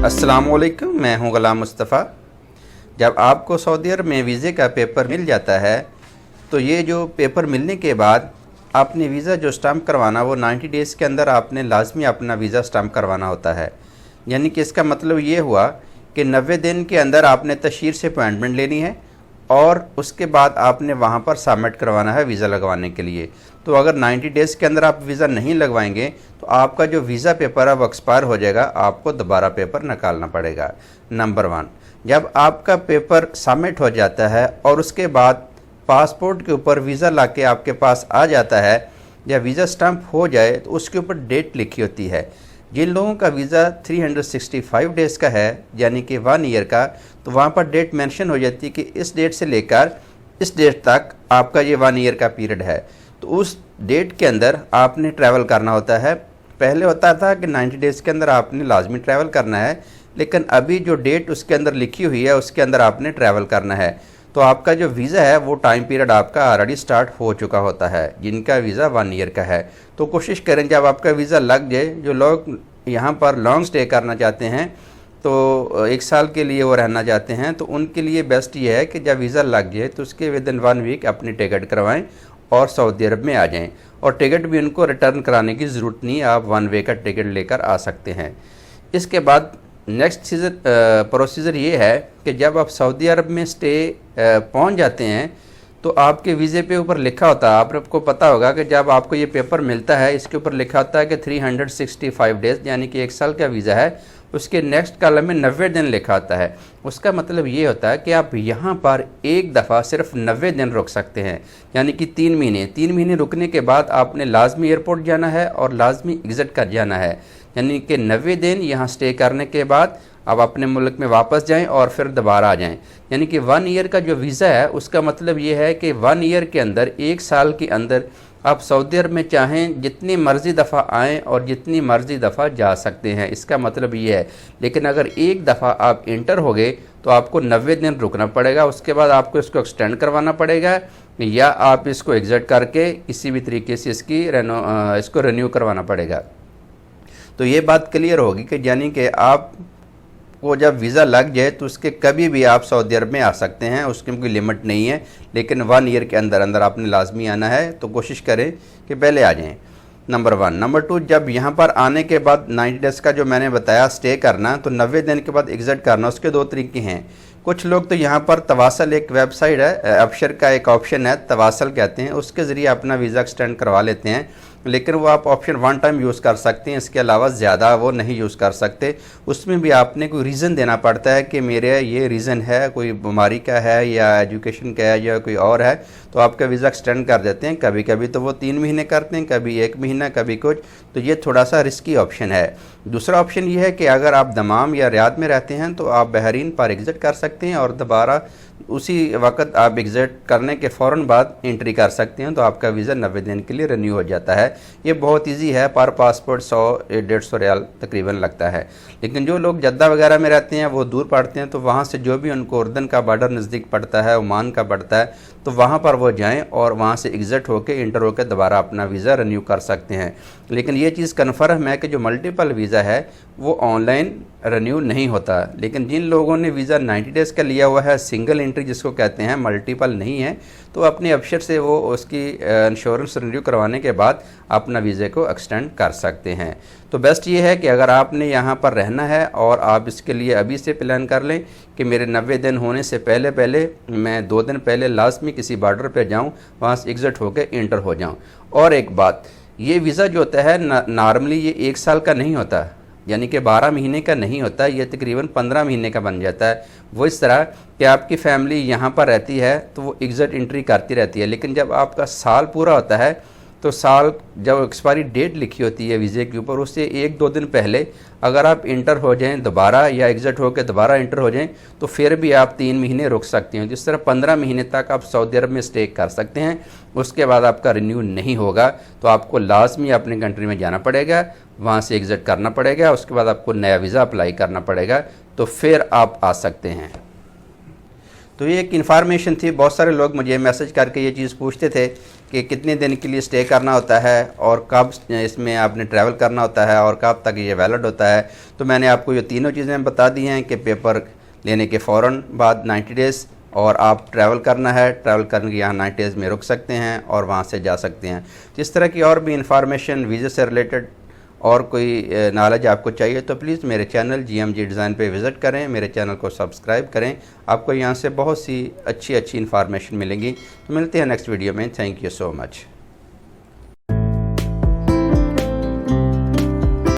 अस्सलामुअलैकुम, मैं हूं गुलाम मुस्तफ़ा। जब आपको सऊदी अरब में वीज़े का पेपर मिल जाता है तो ये जो पेपर मिलने के बाद आपने वीज़ा जो स्टाम्प करवाना वो 90 डेज़ के अंदर आपने लाजमी अपना वीज़ा स्टाम्प करवाना होता है। यानी कि इसका मतलब ये हुआ कि 90 दिन के अंदर आपने तशहीर से अपॉइंटमेंट लेनी है और उसके बाद आपने वहाँ पर सबमिट करवाना है वीज़ा लगवाने के लिए। तो अगर 90 डेज़ के अंदर आप वीज़ा नहीं लगवाएंगे तो आपका जो वीज़ा पेपर है वो एक्सपायर हो जाएगा, आपको दोबारा पेपर निकालना पड़ेगा। नंबर 1, जब आपका पेपर सबमिट हो जाता है और उसके बाद पासपोर्ट के ऊपर वीज़ा लाके आपके पास आ जाता है या वीज़ा स्टाम्प हो जाए तो उसके ऊपर डेट लिखी होती है। जिन लोगों का वीज़ा 365 डेज़ का है यानी कि 1 ईयर का, तो वहाँ पर डेट मेंशन हो जाती है कि इस डेट से लेकर इस डेट तक आपका ये 1 ईयर का पीरियड है। तो उस डेट के अंदर आपने ट्रैवल करना होता है। पहले होता था कि 90 डेज़ के अंदर आपने लाजमी ट्रैवल करना है, लेकिन अभी जो डेट उसके अंदर लिखी हुई है उसके अंदर आपने ट्रैवल करना है। तो आपका जो वीज़ा है वो टाइम पीरियड आपका ऑलरेडी स्टार्ट हो चुका होता है जिनका वीज़ा 1 ईयर का है। तो कोशिश करें जब आपका वीज़ा लग जाए, जो लोग यहाँ पर लॉन्ग स्टे करना चाहते हैं तो 1 साल के लिए वो रहना चाहते हैं, तो उनके लिए बेस्ट ये है कि जब वीज़ा लग जाए तो उसके विदिन 1 वीक अपनी टिकट करवाएं और सऊदी अरब में आ जाएं। और टिकट भी उनको रिटर्न कराने की ज़रूरत नहीं है, आप 1 वे का टिकट लेकर आ सकते हैं। इसके बाद नेक्स्ट प्रोसीजर ये है कि जब आप सऊदी अरब में स्टे पहुंच जाते हैं तो आपके वीज़े पे ऊपर लिखा होता है, आपको पता होगा कि जब आपको ये पेपर मिलता है इसके ऊपर लिखा होता है कि 365 डेज़ यानी कि 1 साल का वीज़ा है, उसके नेक्स्ट कॉलम में 90 दिन लिखा होता है। उसका मतलब ये होता है कि आप यहाँ पर एक दफ़ा सिर्फ 90 दिन रुक सकते हैं, यानी कि 3 महीने रुकने के बाद आपने लाजमी एयरपोर्ट जाना है और लाजमी एग्ज़िट कर जाना है। यानी कि 90 दिन यहाँ स्टे करने के बाद आप अपने मुल्क में वापस जाएं और फिर दोबारा आ जाएं। यानी कि 1 ईयर का जो वीज़ा है उसका मतलब ये है कि 1 ईयर के अंदर 1 साल के अंदर आप सऊदी अरब में चाहें जितनी मर्ज़ी दफ़ा आएँ और जितनी मर्ज़ी दफ़ा जा सकते हैं, इसका मतलब ये है। लेकिन अगर एक दफ़ा आप इंटर हो गए तो आपको 90 दिन रुकना पड़ेगा, उसके बाद आपको इसको एक्सटेंड करवाना पड़ेगा या आप इसको एग्ज़िट करके किसी भी तरीके से इसको रिन्यू करवाना पड़ेगा। तो ये बात क्लियर होगी कि यानी कि आप वो जब वीज़ा लग जाए तो उसके कभी भी आप सऊदी अरब में आ सकते हैं, उसकी कोई लिमिट नहीं है। लेकिन 1 ईयर के अंदर अंदर आपने लाजमी आना है, तो कोशिश करें कि पहले आ जाएं। नंबर 1। नंबर 2, जब यहाँ पर आने के बाद 90 डेज़ का जो मैंने बताया स्टे करना, तो 90 दिन के बाद एग्ज़िट करना, उसके 2 तरीके हैं। कुछ लोग तो यहाँ पर तवासल एक वेबसाइट है, अबशर का एक ऑप्शन है, तवासल कहते हैं, उसके ज़रिए अपना वीज़ा एक्सटेंड करवा लेते हैं। लेकिन वो आप ऑप्शन 1 टाइम यूज़ कर सकते हैं, इसके अलावा ज़्यादा वो नहीं यूज़ कर सकते। उसमें भी आपने कोई रीज़न देना पड़ता है कि मेरे ये रीज़न है, कोई बीमारी का है या एजुकेशन का है या कोई और है, तो आपका वीज़ा एक्सटेंड कर देते हैं। कभी कभी तो वो 3 महीने करते हैं, कभी 1 महीना, कभी कुछ। तो ये थोड़ा सा रिस्की ऑप्शन है। दूसरा ऑप्शन ये है कि अगर आप दमाम या रियाद में रहते हैं तो आप बहरीन पर एग्ज़िट कर सकते हैं और दोबारा उसी वक्त आप एग्ज़िट करने के फ़ौरन बाद एंट्री कर सकते हैं, तो आपका वीज़ा 90 दिन के लिए रिन्यू हो जाता है। ये बहुत इजी है, पर पासपोर्ट 100-150 रियाल तकरीबन लगता है। लेकिन जो लोग जद्दा वगैरह में रहते हैं वो दूर पड़ते हैं, तो वहाँ से जो भी उनको उर्दन का बॉर्डर नज़दीक पड़ता है, ओमान का पड़ता है, तो वहाँ पर वो जाएँ और वहाँ से एग्ज़िट होकर इंटर होकर दोबारा अपना वीज़ा रिन्यू कर सकते हैं। लेकिन ये चीज़ कन्फर्म है कि जो मल्टीपल वीज़ा है वो ऑनलाइन रिन्यू नहीं होता। लेकिन जिन लोगों ने वीज़ा 90 डेज़ का लिया हुआ है, सिंगल एंट्री जिसको कहते हैं, मल्टीपल नहीं है, तो अपने अबशर से वो उसकी इंश्योरेंस रिन्यू करवाने के बाद अपना वीज़े को एक्सटेंड कर सकते हैं। तो बेस्ट ये है कि अगर आपने यहाँ पर रहना है और आप इसके लिए अभी से प्लान कर लें कि मेरे 90 दिन होने से पहले पहले मैं 2 दिन पहले लाजमी किसी बॉर्डर पर जाऊँ, वहाँ से एग्ज़िट होकर इंटर हो जाऊँ। और एक बात, ये वीज़ा जो होता है नॉर्मली ये 1 साल का नहीं होता, यानी कि 12 महीने का नहीं होता, ये तकरीबन 15 महीने का बन जाता है। वो इस तरह कि आपकी फ़ैमिली यहाँ पर रहती है तो वो एग्ज़िट एंट्री करती रहती है। लेकिन जब आपका साल पूरा होता है तो साल जब एक्सपायरी डेट लिखी होती है वीज़े के ऊपर, उससे 1-2 दिन पहले अगर आप इंटर हो जाएं दोबारा या एग्ज़िट होकर दोबारा इंटर हो जाएं तो फिर भी आप 3 महीने रुक सकते हैं। जिस तरह 15 महीने तक आप सऊदी अरब में स्टे कर सकते हैं। उसके बाद आपका रिन्यू नहीं होगा तो आपको लाजमी अपने कंट्री में जाना पड़ेगा, वहाँ से एग्ज़िट करना पड़ेगा, उसके बाद आपको नया वीज़ा अप्लाई करना पड़ेगा, तो फिर आप आ सकते हैं। तो ये एक इन्फॉर्मेशन थी। बहुत सारे लोग मुझे मैसेज करके ये चीज़ पूछते थे कि कितने दिन के लिए स्टे करना होता है और कब इसमें आपने ट्रैवल करना होता है और कब तक ये वैलिड होता है। तो मैंने आपको ये तीनों चीज़ें बता दी हैं कि पेपर लेने के फ़ौरन बाद 90 डेज़ और आप ट्रैवल करना है, ट्रैवल करने के यहाँ 90 डेज़ में रुक सकते हैं और वहाँ से जा सकते हैं। तो इस तरह की और भी इंफॉर्मेशन वीज़ा से रिलेटेड और कोई नॉलेज आपको चाहिए तो प्लीज़ मेरे चैनल GMG डिज़ाइन पे विज़िट करें, मेरे चैनल को सब्सक्राइब करें। आपको यहाँ से बहुत सी अच्छी इंफॉर्मेशन मिलेंगी। तो मिलते हैं नेक्स्ट वीडियो में। Thank you so much.